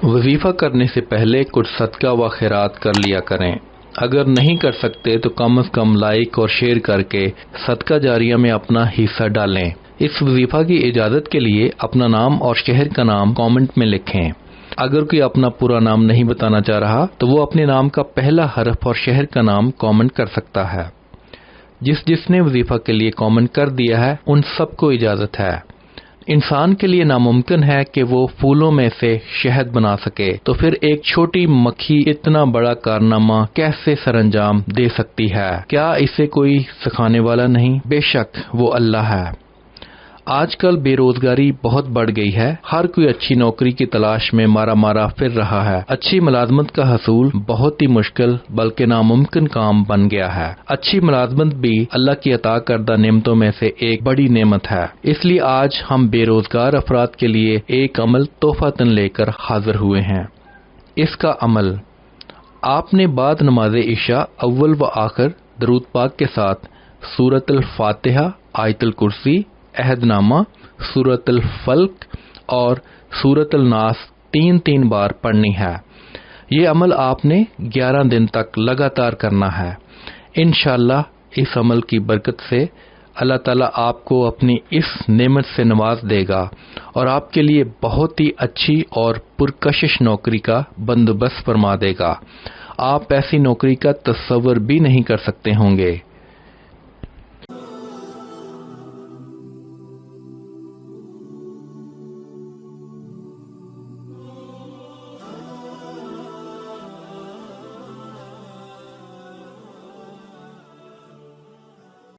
وظیفہ کرنے سے پہلے کچھ صدقہ و خیرات کر لیا کریں۔ اگر نہیں کر سکتے تو کم از کم لائک اور شیئر کر کے صدقہ جاریہ میں اپنا حصہ ڈالیں۔ اس وظیفہ کی اجازت کے لیے اپنا نام اور شہر کا نام کامنٹ میں لکھیں۔ اگر کوئی اپنا پورا نام نہیں بتانا چاہ رہا تو وہ اپنے نام کا پہلا حرف اور شہر کا نام کامنٹ کر سکتا ہے۔ جس نے وظیفہ کے لیے کامنٹ کر دیا ہے ان سب کو اجازت ہے۔ انسان کے لیے ناممکن ہے کہ وہ پھولوں میں سے شہد بنا سکے، تو پھر ایک چھوٹی مکھی اتنا بڑا کارنامہ کیسے سر انجام دے سکتی ہے؟ کیا اسے کوئی سکھانے والا نہیں؟ بے شک وہ اللہ ہے۔ آج کل بے روزگاری بہت بڑھ گئی ہے، ہر کوئی اچھی نوکری کی تلاش میں مارا پھر رہا ہے۔ اچھی ملازمت کا حصول بہت ہی مشکل بلکہ ناممکن کام بن گیا ہے۔ اچھی ملازمت بھی اللہ کی عطا کردہ نعمتوں میں سے ایک بڑی نعمت ہے۔ اس لیے آج ہم بے روزگار افراد کے لیے ایک عمل تحفۃً لے کر حاضر ہوئے ہیں۔ اس کا عمل: آپ نے بعد نماز عشاء اول و آخر درود پاک کے ساتھ سورۃ الفاتحہ، آیت الکرسی، عہد نامہ، سورۃ الفلق اور سورۃ الناس 3 بار پڑھنی ہے۔ یہ عمل آپ نے 11 دن تک لگاتار کرنا ہے۔ انشاءاللہ اس عمل کی برکت سے اللہ تعالیٰ آپ کو اپنی اس نعمت سے نواز دے گا اور آپ کے لیے بہت ہی اچھی اور پرکشش نوکری کا بندوبست فرما دے گا۔ آپ ایسی نوکری کا تصور بھی نہیں کر سکتے ہوں گے۔